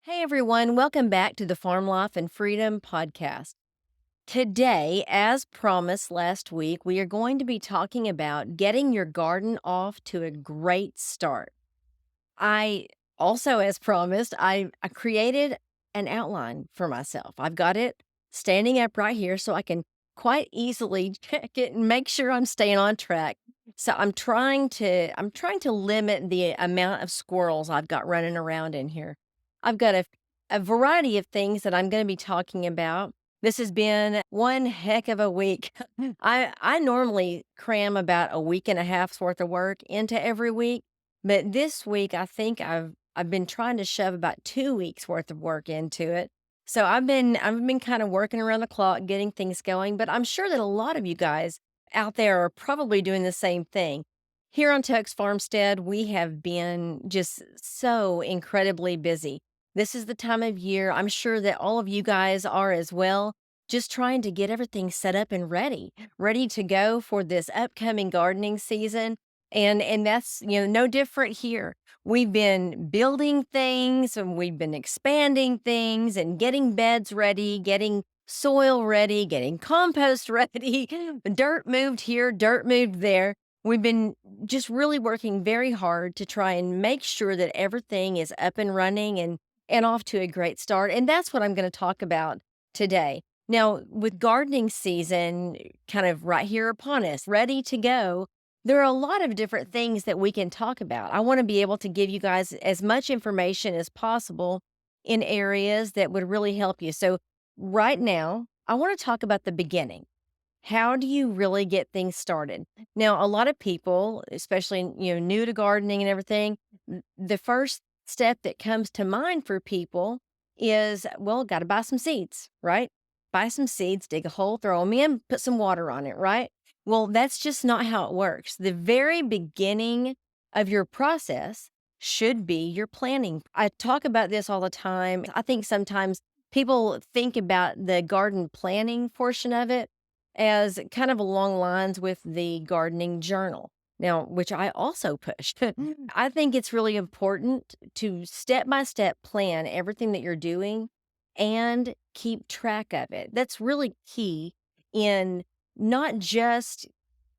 Hey everyone, welcome back to the Farm Life and Freedom podcast. Today, as promised last week, we are going to be talking about getting your garden off to a great start. I also, as promised, I created an outline for myself. I've got it standing up right here so I can quite easily check it and make sure I'm staying on track. So I'm trying to limit the amount of squirrels I've got running around in here. I've got a variety of things that I'm going to be talking about. This has been one heck of a week. I normally cram about a week and a half's worth of work into every week, but this week, I think I've been trying to shove about 2 weeks worth of work into it. So I've been kind of working around the clock getting things going, but I'm sure that a lot of you guys out there are probably doing the same thing. Here on Tuck's Farmstead, we have been just so incredibly busy. This is the time of year, I'm sure that all of you guys are as well, just trying to get everything set up and ready to go for this upcoming gardening season. And that's, no different here. We've been building things and we've been expanding things and getting beds ready, getting soil ready, getting compost ready, dirt moved here, dirt moved there. We've been just really working very hard to try and make sure that everything is up and running and off to a great start. And that's what I'm going to talk about today. Now, with gardening season kind of right here upon us, ready to go, there are a lot of different things that we can talk about. I want to be able to give you guys as much information as possible in areas that would really help you. So, right now, I want to talk about the beginning. How do you really get things started? Now, a lot of people, especially new to gardening and everything, the first step that comes to mind for people is, well, got to buy some seeds, right? Buy some seeds, dig a hole, throw them in, put some water on it, right? Well, that's just not how it works. The very beginning of your process should be your planning. I talk about this all the time. I think sometimes people think about the garden planning portion of it as kind of along lines with the gardening journal. Now, which I also push. I think it's really important to step by step plan everything that you're doing and keep track of it. That's really key in not just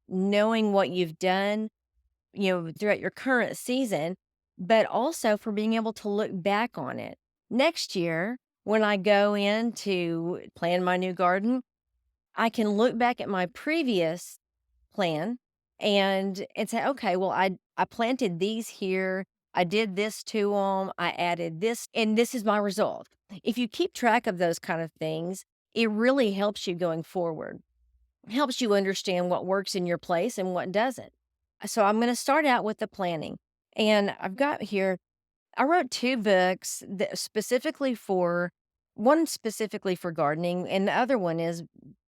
knowing what you've done, throughout your current season, but also for being able to look back on it. Next year, when I go in to plan my new garden, I can look back at my previous plan and say, okay, well, I planted these here. I did this to them. I added this, and this is my result. If you keep track of those kind of things, it really helps you going forward. Helps you understand what works in your place and what doesn't. So I'm going to start out with the planning. And I've got here, I wrote two books that specifically for one specifically for gardening, and the other one is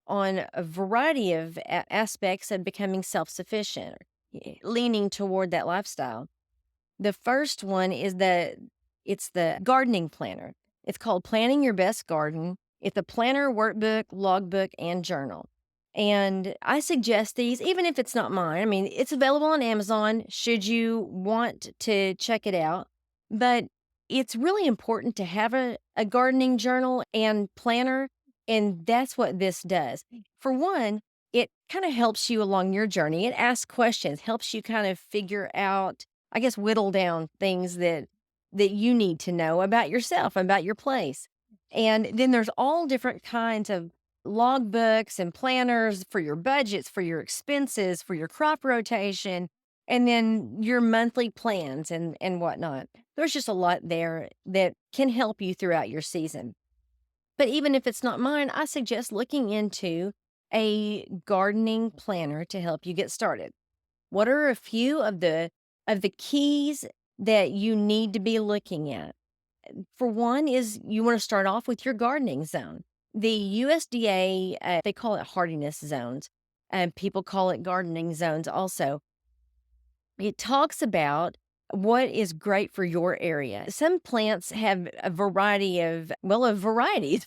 on a variety of aspects of becoming self sufficient, leaning toward that lifestyle. The first one is it's the gardening planner. It's called Planning Your Best Garden. It's a planner, workbook, logbook, and journal. And I suggest these, even if it's not mine. I mean, it's available on Amazon should you want to check it out. But it's really important to have a gardening journal and planner. And that's what this does. For one, it kind of helps you along your journey. It asks questions, helps you kind of figure out, I guess, whittle down things that you need to know about yourself, about your place. And then there's all different kinds of logbooks and planners for your budgets, for your expenses, for your crop rotation, and then your monthly plans and whatnot. There's just a lot there that can help you throughout your season. But even if it's not mine, I suggest looking into a gardening planner to help you get started. What are a few of the keys that you need to be looking at? For one is you want to start off with your gardening zone. The USDA, they call it hardiness zones, and people call it gardening zones also. It talks about what is great for your area. Some plants have a variety of varieties,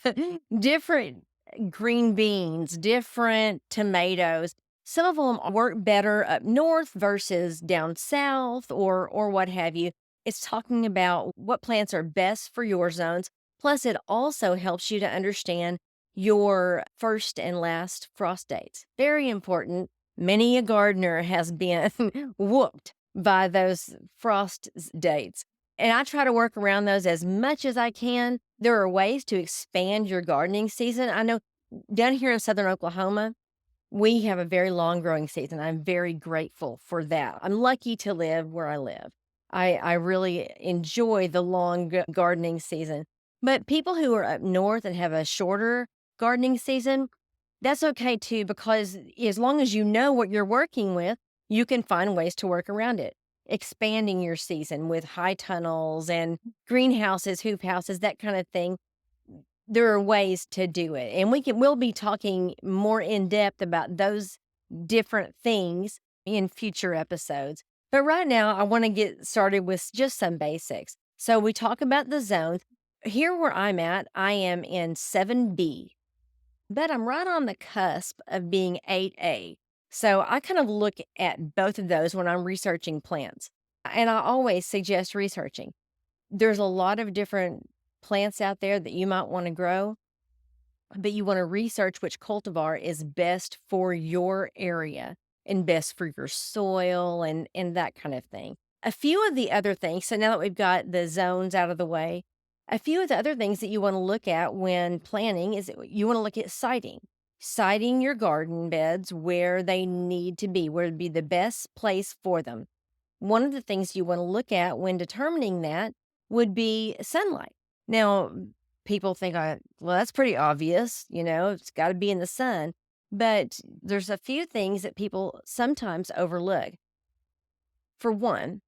different green beans, different tomatoes. Some of them work better up north versus down south or what have you. It's talking about what plants are best for your zones. Plus, it also helps you to understand your first and last frost dates. Very important. Many a gardener has been whooped by those dates. And I try to work around those as much as I can. There are ways to expand your gardening season. I know down here in southern Oklahoma, we have a very long growing season. I'm very grateful for that. I'm lucky to live where I live. I really enjoy the long gardening season. But people who are up north and have a shorter gardening season, that's okay too, because as long as you know what you're working with, you can find ways to work around it. Expanding your season with high tunnels and greenhouses, hoop houses, that kind of thing, there are ways to do it, and we'll be talking more in depth about those different things in future episodes. But right now, I want to get started with just some basics. So we talk about the zones. Here where I'm at, I am in 7B, but I'm right on the cusp of being 8A. So I kind of look at both of those when I'm researching plants. And I always suggest researching. There's a lot of different plants out there that you might want to grow, but you want to research which cultivar is best for your area and best for your soil and that kind of thing. A few of the other things, so now that we've got the zones out of the way, a few of the other things that you want to look at when planning is you want to look at siting. Siting your garden beds where they need to be, where would be the best place for them. One of the things you want to look at when determining that would be sunlight. Now, people think, well, that's pretty obvious, it's got to be in the sun. But there's a few things that people sometimes overlook. For one,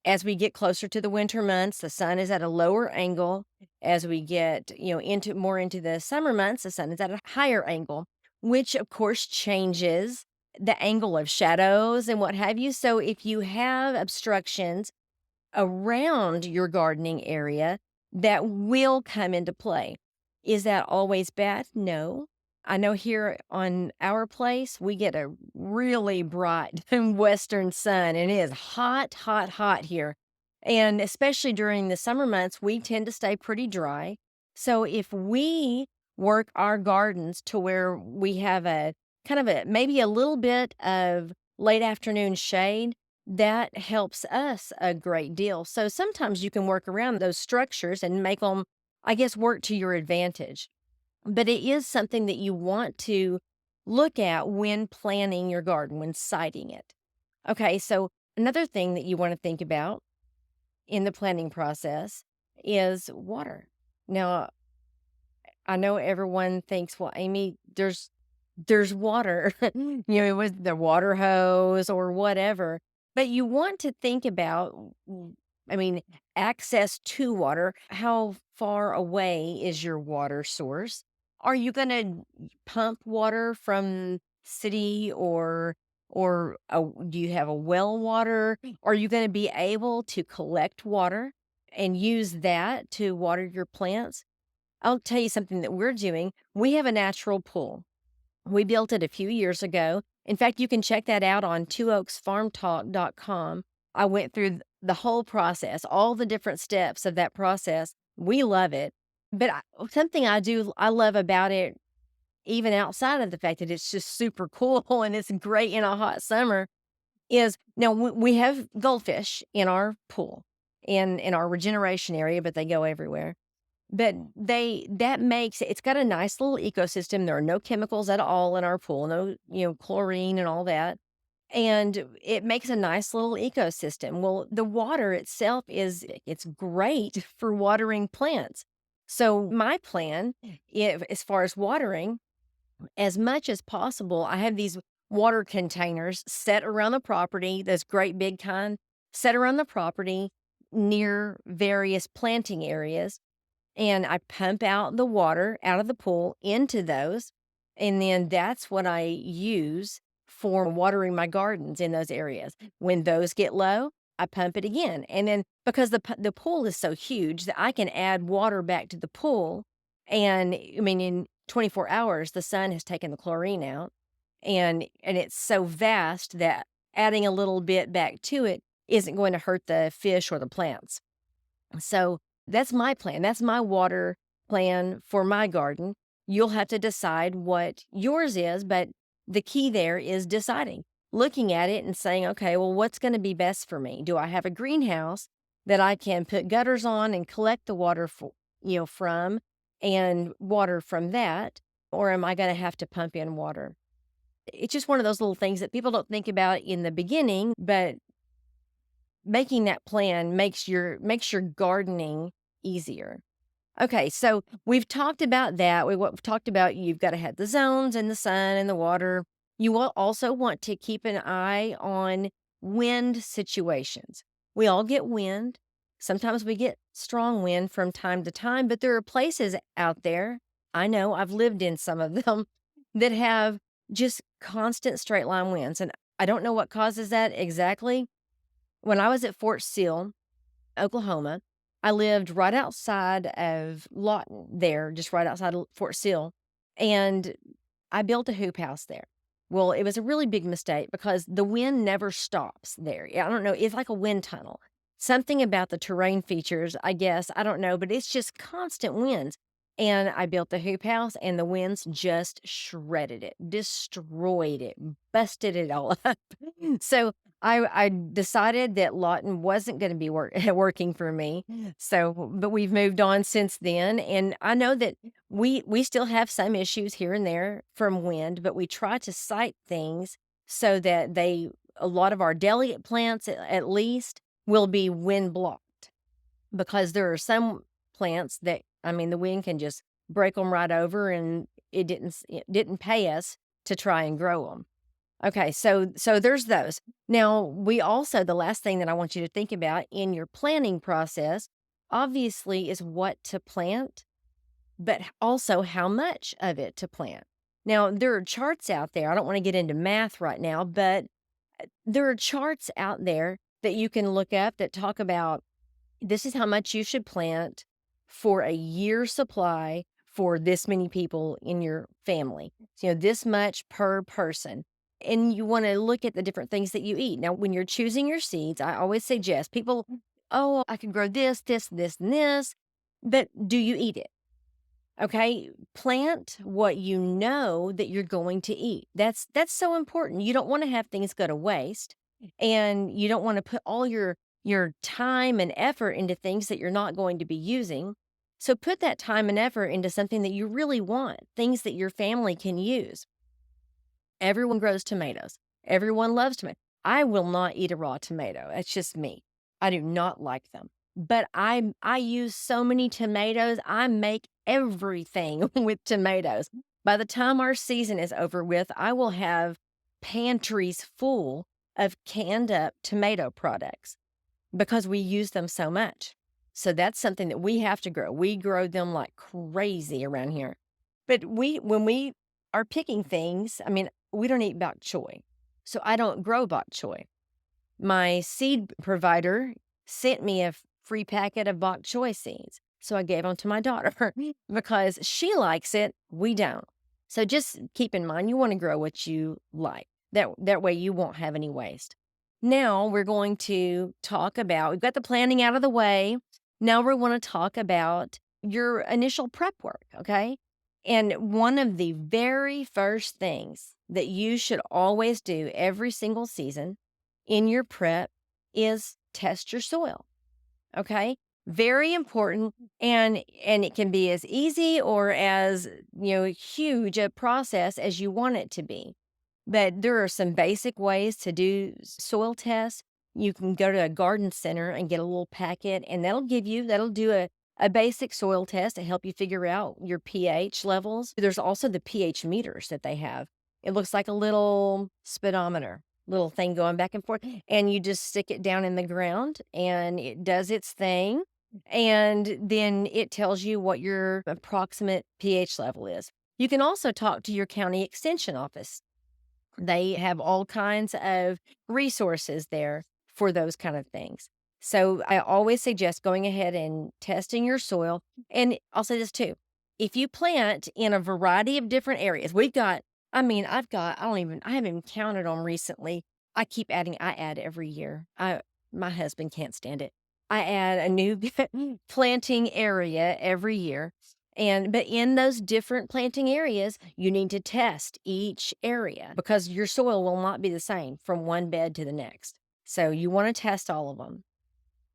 as we get closer to the winter months, the sun is at a lower angle. As we get, into the summer months, the sun is at a higher angle, which of course changes the angle of shadows and what have you. So if you have obstructions around your gardening area, that will come into play. Is that always bad? No. I know here on our place, we get a really bright western sun, and it is hot, hot, hot here. And especially during the summer months, we tend to stay pretty dry. So if we work our gardens to where we have a kind of maybe a little bit of late afternoon shade, that helps us a great deal. So sometimes you can work around those structures and make them, I guess, work to your advantage. But it is something that you want to look at when planning your garden, when siting it. Okay, so another thing that you want to think about in the planning process is water. Now, I know everyone thinks, well, Amy, there's water, with the water hose or whatever. But you want to think about, I mean, access to water. How far away is your water source? Are you going to pump water from city or do you have a well water? Are you going to be able to collect water and use that to water your plants? I'll tell you something that we're doing. We have a natural pool. We built it a few years ago. In fact, you can check that out on twooaksfarmtalk.com. I went through the whole process, all the different steps of that process. We love it. But something I love about it, even outside of the fact that it's just super cool and it's great in a hot summer, is now we have goldfish in our pool, in our regeneration area, but they go everywhere. But it's got a nice little ecosystem. There are no chemicals at all in our pool, no, chlorine and all that. And it makes a nice little ecosystem. Well, the water itself it's great for watering plants. So my plan, as far as watering, as much as possible, I have these water containers set around the property, those great big kind, set around the property near various planting areas, and I pump out the water out of the pool into those, and then that's what I use for watering my gardens in those areas. When those get low, I pump it again, and then because the pool is so huge that I can add water back to the pool, and I mean, in 24 hours, the sun has taken the chlorine out, and it's so vast that adding a little bit back to it isn't going to hurt the fish or the plants. So that's my plan. That's my water plan for my garden. You'll have to decide what yours is, but the key there is deciding, looking at it and saying, okay, well, what's going to be best for me? Do I have a greenhouse that I can put gutters on and collect the water from and water from that? Or am I going to have to pump in water? It's just one of those little things that people don't think about in the beginning, but making that plan makes your gardening easier. Okay, so we've talked about that. We've talked about you've got to have the zones and the sun and the water. You will also want to keep an eye on wind situations. We all get wind. Sometimes we get strong wind from time to time, but there are places out there, I know I've lived in some of them, that have just constant straight line winds. And I don't know what causes that exactly. When I was at Fort Sill, Oklahoma, I lived right outside of Lawton there, just right outside of Fort Sill, and I built a hoop house there. Well, it was a really big mistake because the wind never stops there. I don't know, it's like a wind tunnel. Something about the terrain features, I guess, I don't know, but it's just constant winds. And I built the hoop house and the winds just shredded it, destroyed it, busted it all up. So I decided that Lawton wasn't gonna be working for me. So, but we've moved on since then, and I know that we still have some issues here and there from wind, but we try to site things so that a lot of our delicate plants at least will be wind blocked, because there are some plants that, I mean, the wind can just break them right over, and it didn't pay us to try and grow them. Okay, so there's those. Now, we also the last thing that I want you to think about in your planning process, obviously, is what to plant, but also how much of it to plant. Now, there are charts out there. I don't want to get into math right now, but there are charts out there that you can look up that talk about this is how much you should plant for a year's supply for this many people in your family. So, this much per person. And you want to look at the different things that you eat. Now, when you're choosing your seeds, I always suggest people, oh, I could grow this, this, this, and this, but do you eat it? Okay, plant what you know that you're going to eat. That's so important. You don't want to have things go to waste, and you don't want to put all your time and effort into things that you're not going to be using. So put that time and effort into something that you really want, things that your family can use. Everyone grows tomatoes. Everyone loves tomatoes. I will not eat a raw tomato. That's just me. I do not like them. But I use so many tomatoes. I make everything with tomatoes. By the time our season is over with, I will have pantries full of canned up tomato products because we use them so much. So that's something that we have to grow. We grow them like crazy around here. But when we are picking things, I mean, we don't eat bok choy. So I don't grow bok choy. My seed provider sent me a free packet of bok choy seeds. So I gave them to my daughter because she likes it. We don't. So just keep in mind, you want to grow what you like. That way you won't have any waste. Now we're going to talk about, we've got the planning out of the way. Now we want to talk about your initial prep work, okay? And one of the very first things that you should always do every single season in your prep is test your soil. Okay? Very important, and it can be as easy or as, huge a process as you want it to be. But there are some basic ways to do soil tests. You can go to a garden center and get a little packet, and that'll do a basic soil test to help you figure out your pH levels. There's also the pH meters that they have. It looks like a little speedometer, little thing going back and forth, and you just stick it down in the ground and it does its thing. And then it tells you what your approximate pH level is. You can also talk to your county extension office. They have all kinds of resources there for those kind of things. So I always suggest going ahead and testing your soil. And I'll say this too. If you plant in a variety of different areas, I haven't even counted them recently. I add every year. my husband can't stand it. I add a new planting area every year. But in those different planting areas, you need to test each area because your soil will not be the same from one bed to the next. So you want to test all of them.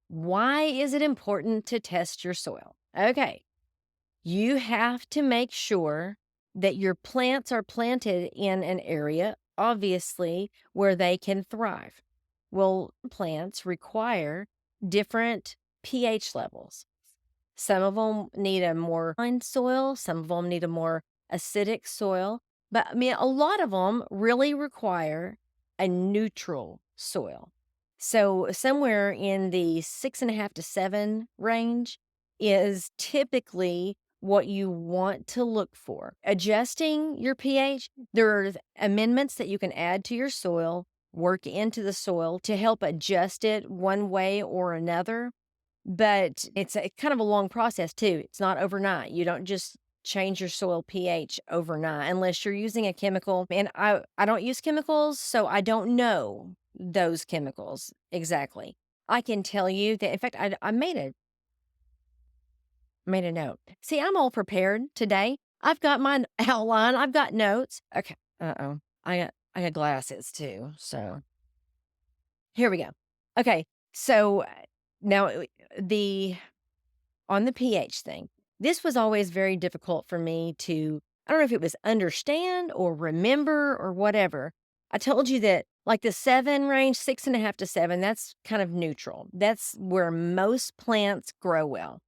Why is it important to test your soil? Okay, you have to make sure that your plants are planted in an area, obviously, where they can thrive. Well, plants require different pH levels. Some of them need a more fine soil, some of them need a more acidic soil, but I mean, a lot of them really require a neutral soil. So, somewhere in the 6.5 to 7 range is typically what you want to look for. Adjusting your pH, there are amendments that you can add to your soil, work into the soil to help adjust it one way or another. But it's kind of a long process too. It's not overnight. You don't just change your soil pH overnight unless you're using a chemical. And I don't use chemicals, so I don't know those chemicals exactly. I can tell you that, in fact, I made a note. See, I'm all prepared today. I've got my outline. I've got notes. Okay. Uh-oh. I got glasses too. So here we go. Okay. So now the on the pH thing, this was always very difficult for me to, I don't know if it was understand or remember or whatever. I told you that like the 7 range, 6.5 to 7, that's kind of neutral. That's where most plants grow well.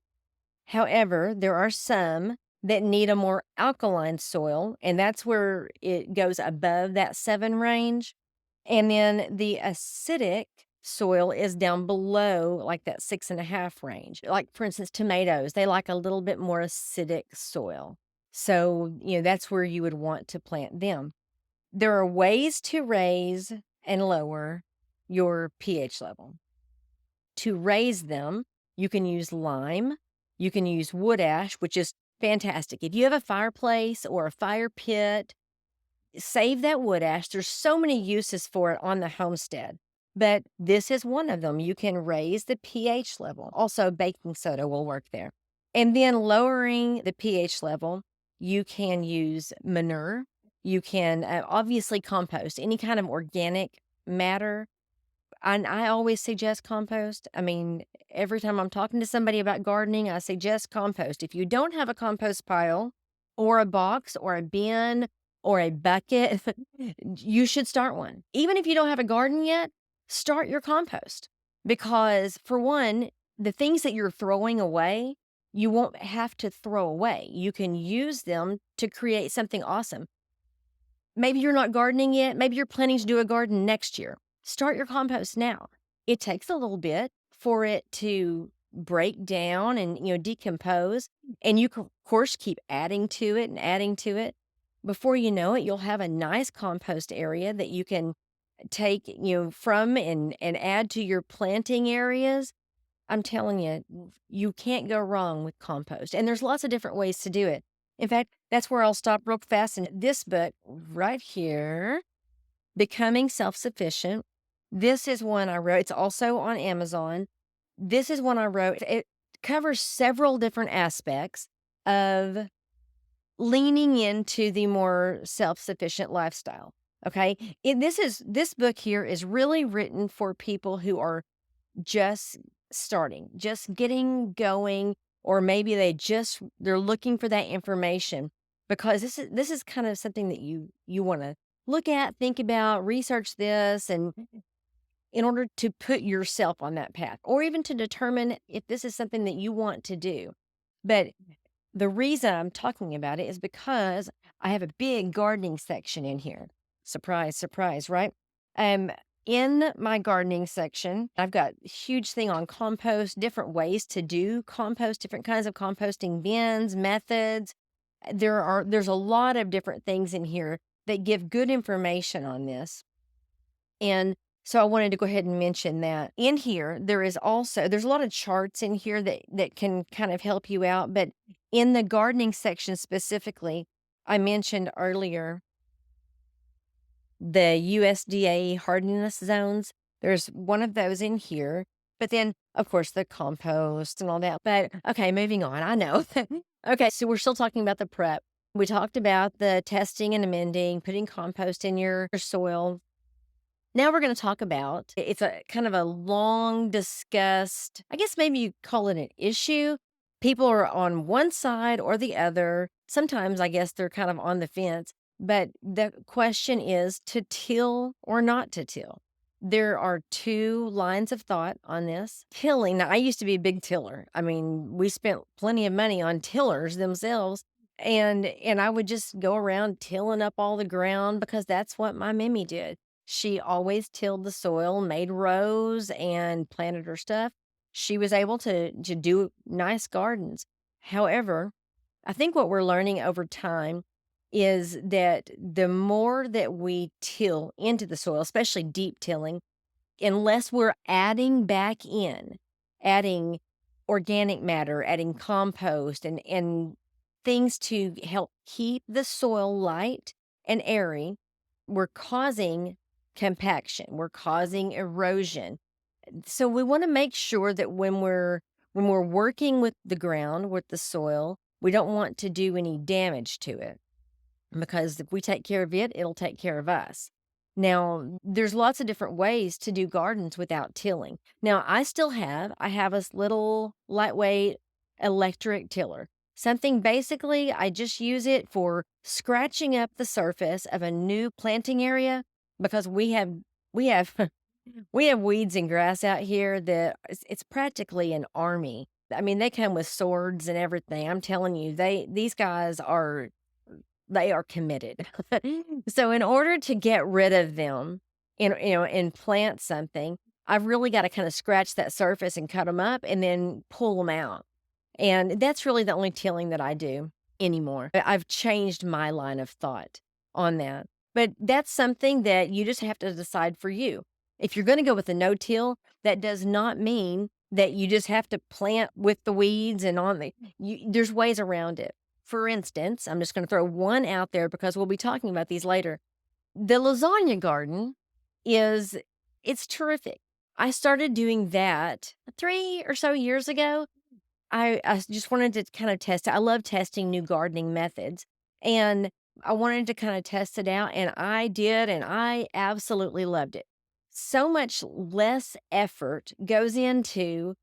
However, there are some that need a more alkaline soil, and that's where it goes above that 7 range. And then the acidic soil is down below like that 6.5 range. Like, for instance, tomatoes, they like a little bit more acidic soil. So, that's where you would want to plant them. There are ways to raise and lower your pH level. To raise them, you can use lime, you can use wood ash, which is fantastic. If you have a fireplace or a fire pit, save that wood ash. There's so many uses for it on the homestead, but this is one of them. You can raise the pH level. Also, baking soda will work there. And then lowering the pH level, you can use manure. You can obviously compost any kind of organic matter. And I always suggest compost. I mean, every time I'm talking to somebody about gardening, I suggest compost. If you don't have a compost pile or a box or a bin or a bucket, you should start one. Even if you don't have a garden yet, start your compost. Because for one, the things that you're throwing away, you won't have to throw away. You can use them to create something awesome. Maybe you're not gardening yet. Maybe you're planning to do a garden next year. Start your compost now. It takes a little bit for it to break down and, decompose. And you can, of course, keep adding to it and adding to it. Before you know it, you'll have a nice compost area that you can take, from and add to your planting areas. I'm telling you, you can't go wrong with compost. And there's lots of different ways to do it. In fact, that's where I'll stop real fast. In this book right here, Becoming Self-Sufficient. This is one I wrote. It's also on Amazon. This is one I wrote. It covers several different aspects of leaning into the more self-sufficient lifestyle. Okay. This book here is really written for people who are just starting, just getting going, or maybe they're looking for that information, because this is kind of something that you want to look at, think about, research this, and in order to put yourself on that path, or even to determine if this is something that you want to do. But the reason I'm talking about it is because I have a big gardening section in here. Surprise, surprise, right? In my gardening section, I've got a huge thing on compost, different ways to do compost, different kinds of composting bins, methods. There's a lot of different things in here that give good information on this. And so I wanted to go ahead and mention that. In here, there's a lot of charts in here that can kind of help you out. But in the gardening section specifically, I mentioned earlier the USDA hardiness zones. There's one of those in here, but then, of course, the compost and all that. But okay, moving on. I know. Okay, so we're still talking about the prep. We talked about the testing and amending, putting compost in your soil. Now we're going to talk about it's a kind of a long discussed, I guess maybe you call it an issue. People are on one side or the other. Sometimes I guess they're kind of on the fence, but the question is to till or not to till. There are two lines of thought on this. Tilling, now I used to be a big tiller. I mean, we spent plenty of money on tillers themselves. And I would just go around tilling up all the ground because that's what my Mimi did. She always tilled the soil, made rows, and planted her stuff. She was able to do nice gardens. However, I think what we're learning over time is that the more that we till into the soil, especially deep tilling, unless we're adding back in, adding organic matter, adding compost and things to help keep the soil light and airy, we're causing compaction, we're causing erosion. So we want to make sure that when we're working with the ground, with the soil, we don't want to do any damage to it because if we take care of it, it'll take care of us. Now, there's lots of different ways to do gardens without tilling. Now, I have a little lightweight electric tiller. Something basically, I just use it for scratching up the surface of a new planting area because we have we have weeds and grass out here that it's practically an army. I mean, they come with swords and everything. I'm telling you, these guys they are committed. So in order to get rid of them and plant something, I've really got to kind of scratch that surface and cut them up and then pull them out. And that's really the only tilling that I do anymore. I've changed my line of thought on that. But that's something that you just have to decide for you. If you're going to go with a no-till, that does not mean that you just have to plant with the weeds and there's ways around it. For instance, I'm just going to throw one out there because we'll be talking about these later. The lasagna garden is it's terrific. I started doing that 3 or so years ago. I just wanted to kind of test it. I love testing new gardening methods, and I wanted to kind of test it out, and I did, and I absolutely loved it. So much less effort goes into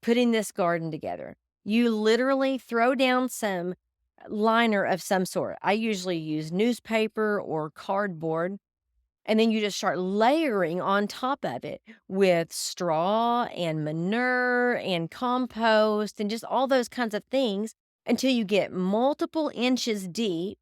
putting this garden together. You literally throw down some liner of some sort. I usually use newspaper or cardboard, and then you just start layering on top of it with straw and manure and compost and just all those kinds of things until you get multiple inches deep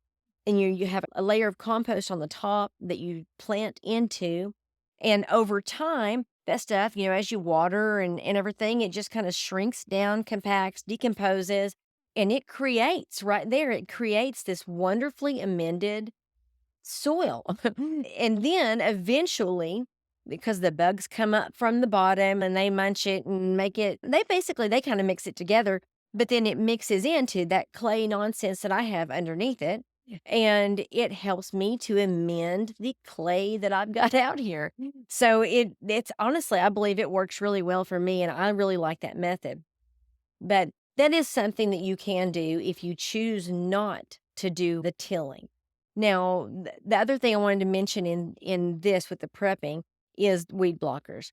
and you have a layer of compost on the top that you plant into. And over time, that stuff, as you water and everything, it just kind of shrinks down, compacts, decomposes, and it creates right there, it creates this wonderfully amended soil. And then eventually, because the bugs come up from the bottom and they munch it and they kind of mix it together, but then it mixes into that clay nonsense that I have underneath it. And it helps me to amend the clay that I've got out here. So it's honestly, I believe it works really well for me. And I really like that method. But that is something that you can do if you choose not to do the tilling. Now, the other thing I wanted to mention in this with the prepping is weed blockers.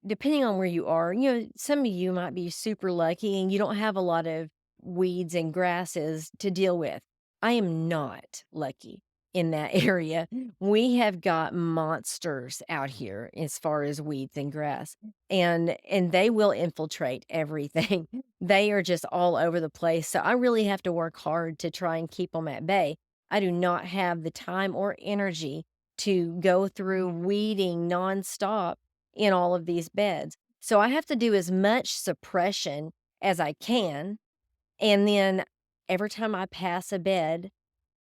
Depending on where you are, some of you might be super lucky and you don't have a lot of weeds and grasses to deal with. I am not lucky in that area. We have got monsters out here as far as weeds and grass, and they will infiltrate everything. They are just all over the place. So I really have to work hard to try and keep them at bay. I do not have the time or energy to go through weeding nonstop in all of these beds. So I have to do as much suppression as I can. And then every time I pass a bed,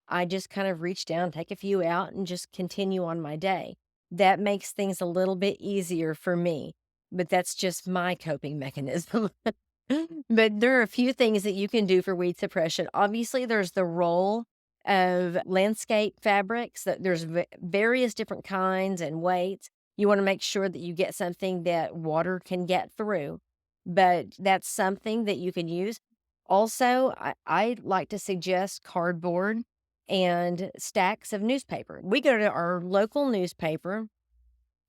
I just kind of reach down, take a few out, and just continue on my day. That makes things a little bit easier for me, but that's just my coping mechanism. But there are a few things that you can do for weed suppression. Obviously, there's the roll of landscape fabrics that there's various different kinds and weights. You want to make sure that you get something that water can get through, but that's something that you can use. Also, I like to suggest cardboard and stacks of newspaper. We go to our local newspaper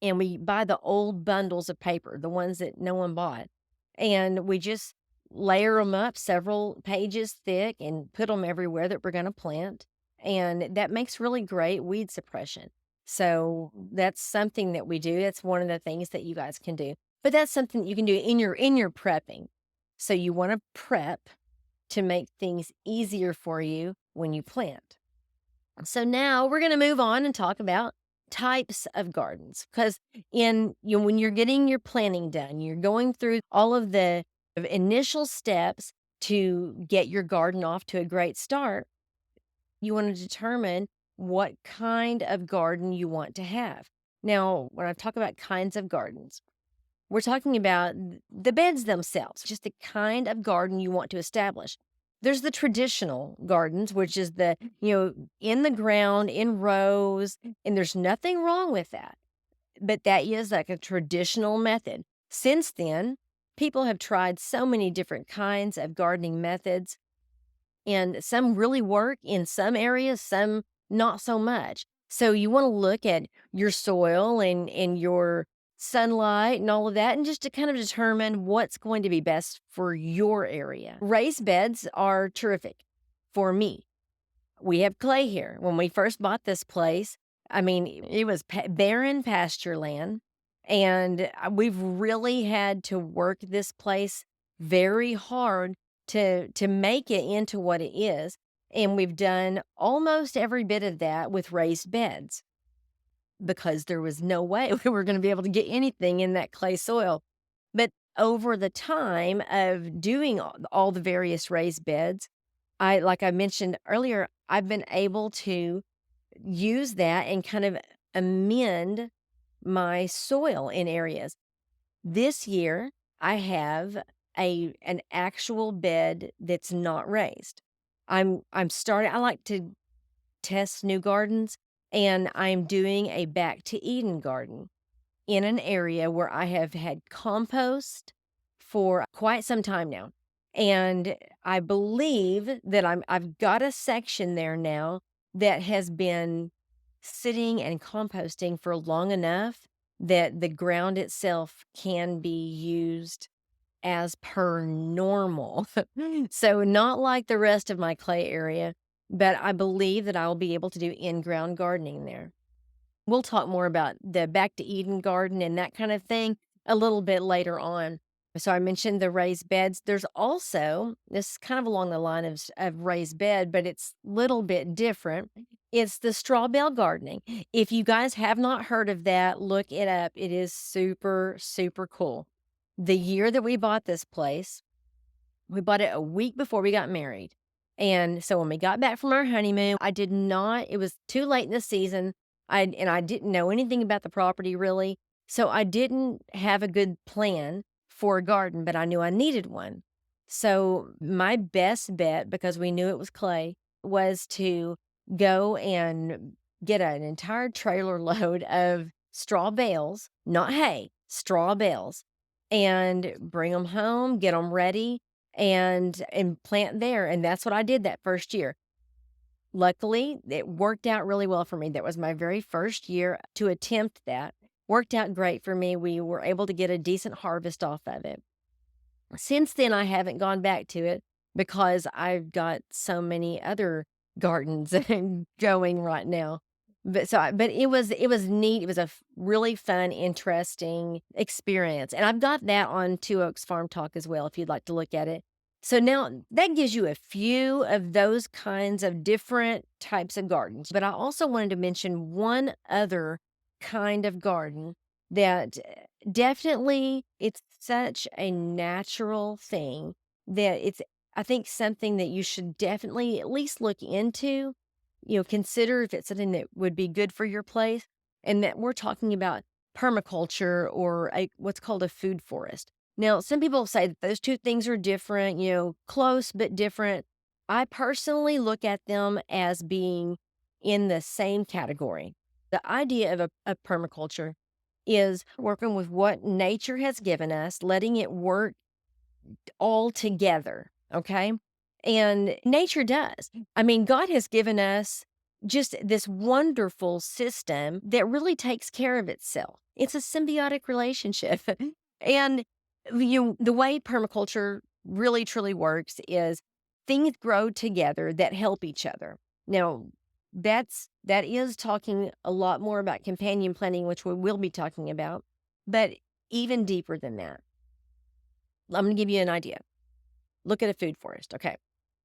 and we buy the old bundles of paper, the ones that no one bought, and we just layer them up several pages thick and put them everywhere that we're gonna plant, and that makes really great weed suppression. So, that's something that we do, that's one of the things that you guys can do, but that's something that you can do in your prepping. So, you wanna prep to make things easier for you when you plant. So now we're going to move on and talk about types of gardens because when you're getting your planning done, you're going through all of the initial steps to get your garden off to a great start. You want to determine what kind of garden you want to have. Now, when I talk about kinds of gardens, we're talking about the beds themselves, just the kind of garden you want to establish. There's the traditional gardens, which is in the ground, in rows, and there's nothing wrong with that. But that is like a traditional method. Since then, people have tried so many different kinds of gardening methods, and some really work in some areas, some not so much. So you want to look at your soil and your sunlight and all of that, and just to kind of determine what's going to be best for your area. Raised beds are terrific for me. We have clay here. When we first bought this place, I mean, it was barren pasture land, and we've really had to work this place very hard to make it into what it is. And we've done almost every bit of that with raised beds because there was no way we were going to be able to get anything in that clay soil. But over the time of doing all the various raised beds, like I mentioned earlier, I've been able to use that and kind of amend my soil in areas. This year, I have an actual bed that's not raised. I'm starting I like to test new gardens, and I'm doing a back to Eden garden in an area where I have had compost for quite some time now. And I believe that I've got a section there now that has been sitting and composting for long enough that the ground itself can be used as per normal. So not like the rest of my clay area, but I believe that I will be able to do in-ground gardening there. We'll talk more about the back to Eden garden and that kind of thing a little bit later on. So I mentioned the raised beds. There's also, this is kind of along the line of raised bed, but it's a little bit different. It's the strawbale gardening. If you guys have not heard of that, look it up. It is super, super cool. The year that we bought this place, we bought it a week before we got married. And so when we got back from our honeymoon, it was too late in the season. I didn't know anything about the property really. So I didn't have a good plan for a garden, but I knew I needed one. So my best bet, because we knew it was clay, was to go and get an entire trailer load of straw bales, not hay, straw bales, and bring them home, get them ready, and plant there, and that's what I did that first year. Luckily, it worked out really well for me. That was my very first year to attempt that. Worked out great for me. We were able to get a decent harvest off of it. Since then, I haven't gone back to it because I've got so many other gardens going right now. But it was neat. It was a really fun, interesting experience, and I've got that on Two Oaks Farm Talk as well if you'd like to look at it. So now that gives you a few of those kinds of different types of gardens, but I also wanted to mention one other kind of garden that definitely it's such a natural thing that it's I think something that you should definitely at least look into, consider if it's something that would be good for your place, and that we're talking about permaculture or what's called a food forest. Now, some people say that those two things are different, close but different. I personally look at them as being in the same category. The idea of a permaculture is working with what nature has given us, letting it work all together, okay? And nature does. I mean, God has given us just this wonderful system that really takes care of itself. It's a symbiotic relationship. And the way permaculture really truly works is things grow together that help each other. Now, that is talking a lot more about companion planting, which we will be talking about, but even deeper than that. I'm going to give you an idea. Look at a food forest. Okay.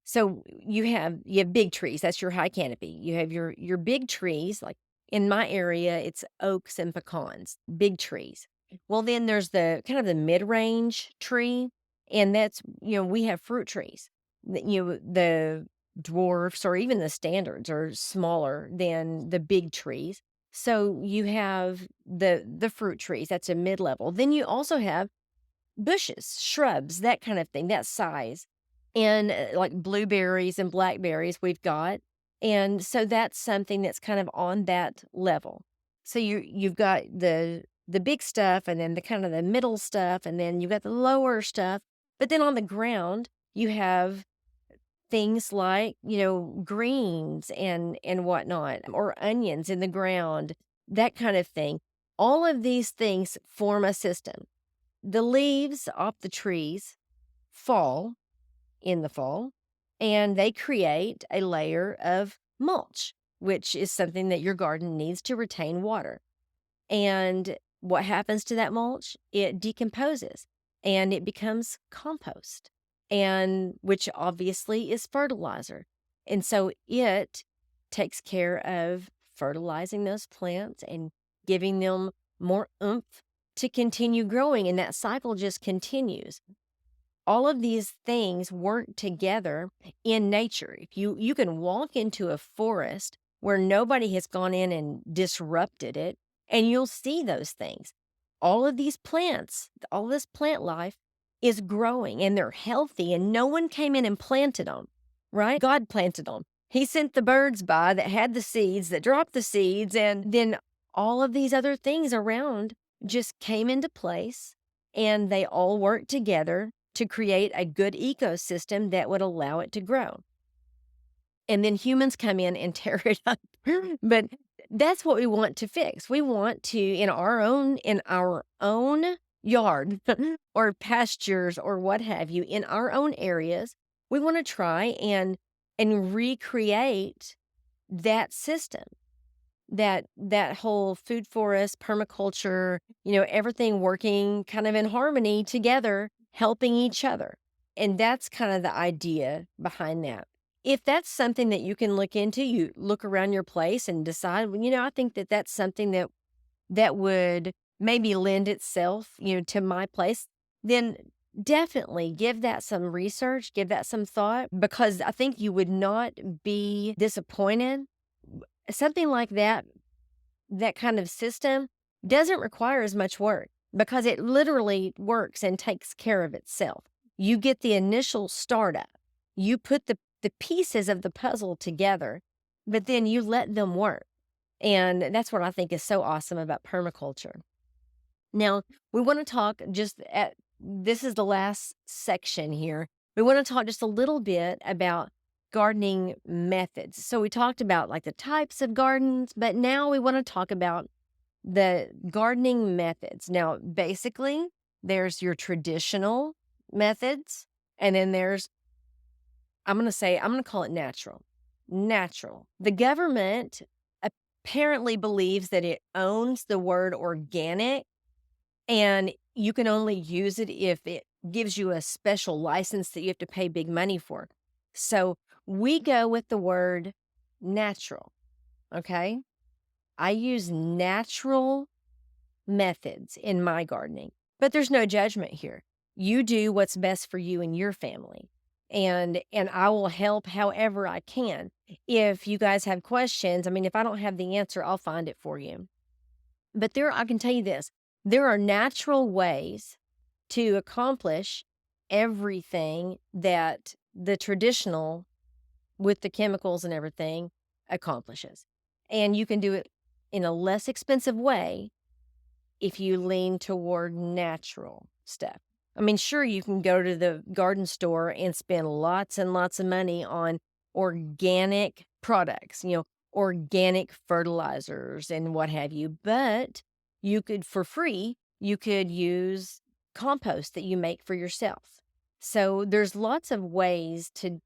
So you have big trees. That's your high canopy. You have your big trees. Like in my area, it's oaks and pecans, big trees. Well, then there's the kind of the mid-range tree, and that's we have fruit trees. The dwarfs or even the standards are smaller than the big trees. So you have the fruit trees. That's a mid-level. Then you also have bushes, shrubs, that kind of thing, that size. And like blueberries and blackberries, we've got. And so that's something that's kind of on that level. So you've got the big stuff and then the kind of the middle stuff and then you've got the lower stuff. But then on the ground, you have things like, greens and whatnot, or onions in the ground, that kind of thing. All of these things form a system. The leaves off the trees fall in the fall, and they create a layer of mulch, which is something that your garden needs to retain water. And what happens to that mulch? It decomposes and it becomes compost, and which obviously is fertilizer. And so it takes care of fertilizing those plants and giving them more oomph to continue growing. And that cycle just continues. All of these things work together in nature. If you can walk into a forest where nobody has gone in and disrupted it, and you'll see those things. All of these plants, all this plant life is growing and they're healthy, and no one came in and planted them, right? God planted them. He sent the birds by that had the seeds, that dropped the seeds, and then all of these other things around just came into place, and they all worked together to create a good ecosystem that would allow it to grow. And then humans come in and tear it up. But that's what we want to fix. We want to, in our own yard or pastures or what have you, in our own areas, we want to try and recreate that system, that whole food forest, permaculture, everything working kind of in harmony together, helping each other. And that's kind of the idea behind that. If that's something that you can look into, you look around your place and decide, well, I think that that's something that would maybe lend itself, to my place, then definitely give that some research, give that some thought, because I think you would not be disappointed. Something like that kind of system doesn't require as much work because it literally works and takes care of itself. You get the initial startup. You put the pieces of the puzzle together, but then you let them work. And that's what I think is so awesome about permaculture. Now, we want to talk this is the last section here. We want to talk just a little bit about gardening methods. So we talked about like the types of gardens, but now we want to talk about the gardening methods. Now, basically, there's your traditional methods, and then I'm going to call it natural. Natural. The government apparently believes that it owns the word organic, and you can only use it if it gives you a special license that you have to pay big money for. So we go with the word natural, okay? I use natural methods in my gardening, but there's no judgment here. You do what's best for you and your family, and I will help however I can. If you guys have questions, if I don't have the answer, I'll find it for you. But I can tell you this, there are natural ways to accomplish everything that the traditional with the chemicals and everything accomplishes. And you can do it in a less expensive way if you lean toward natural stuff. I mean, sure, you can go to the garden store and spend lots and lots of money on organic products, organic fertilizers and what have you. But you could, for free, you could use compost that you make for yourself. So there's lots of ways to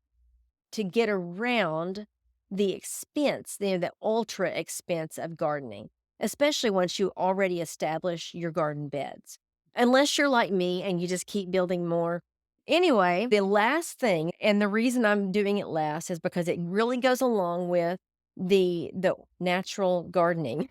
get around the expense, the ultra expense of gardening, especially once you already establish your garden beds. Unless you're like me and you just keep building more. Anyway, the last thing, and the reason I'm doing it last is because it really goes along with the natural gardening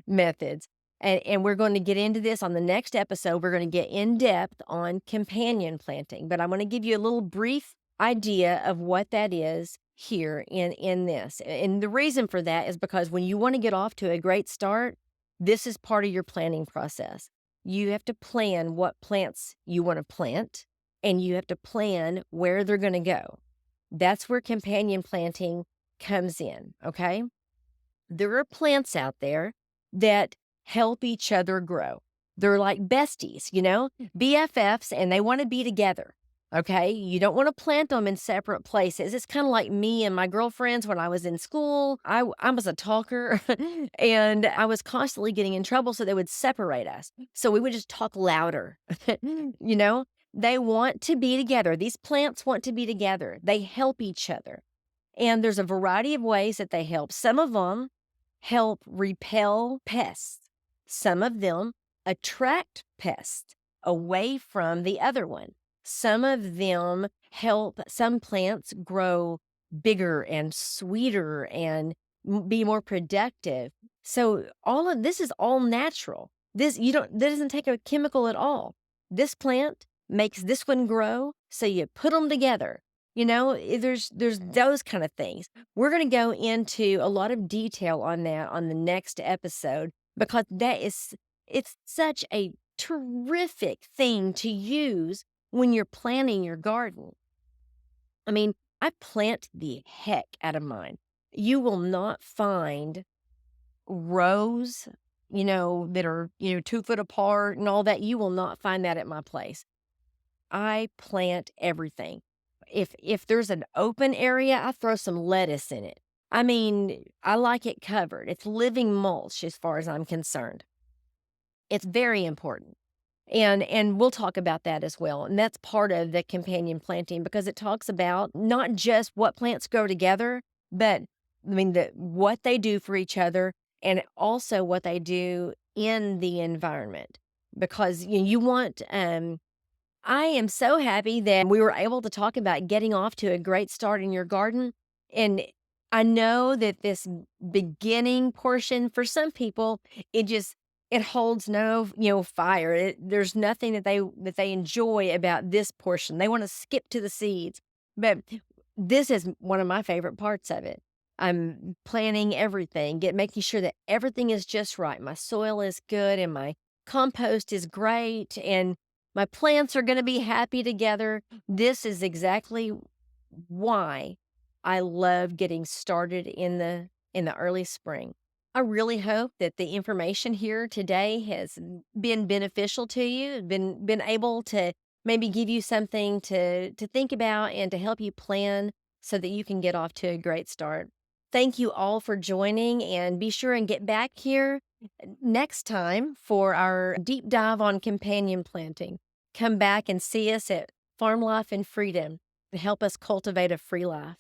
methods. And we're going to get into this on the next episode. We're going to get in depth on companion planting, but I'm going to give you a little brief idea of what that is here in this. And the reason for that is because when you want to get off to a great start, this is part of your planning process. You have to plan what plants you want to plant, and you have to plan where they're going to go. That's where companion planting comes in, okay? There are plants out there that help each other grow. They're like besties, BFFs, and they want to be together. Okay, you don't want to plant them in separate places. It's kind of like me and my girlfriends when I was in school. I was a talker and I was constantly getting in trouble, so they would separate us. So we would just talk louder. you know, they want to be together. These plants want to be together. They help each other. And there's a variety of ways that they help. Some of them help repel pests, some of them attract pests away from the other one. Some of them help some plants grow bigger and sweeter and be more productive. So all of this is all natural. That doesn't take a chemical at all. This plant makes this one grow, so you put them together. There's those kind of things. We're going to go into a lot of detail on that on the next episode because it's such a terrific thing to use when you're planting your garden. I mean, I plant the heck out of mine. You will not find rows, that are, 2 foot apart and all that. You will not find that at my place. I plant everything. If there's an open area, I throw some lettuce in it. I mean, I like it covered. It's living mulch as far as I'm concerned. It's very important. And we'll talk about that as well. And that's part of the companion planting because it talks about not just what plants grow together, but what they do for each other and also what they do in the environment. Because you want I am so happy that we were able to talk about getting off to a great start in your garden. And I know that this beginning portion for some people, it holds no, fire. There's nothing that they enjoy about this portion. They want to skip to the seeds. But this is one of my favorite parts of it. I'm planning everything, making sure that everything is just right. My soil is good and my compost is great and my plants are going to be happy together. This is exactly why I love getting started in the early spring. I really hope that the information here today has been beneficial to you, been able to maybe give you something to think about and to help you plan so that you can get off to a great start. Thank you all for joining, and be sure and get back here next time for our deep dive on companion planting. Come back and see us at Farm Life and Freedom to help us cultivate a free life.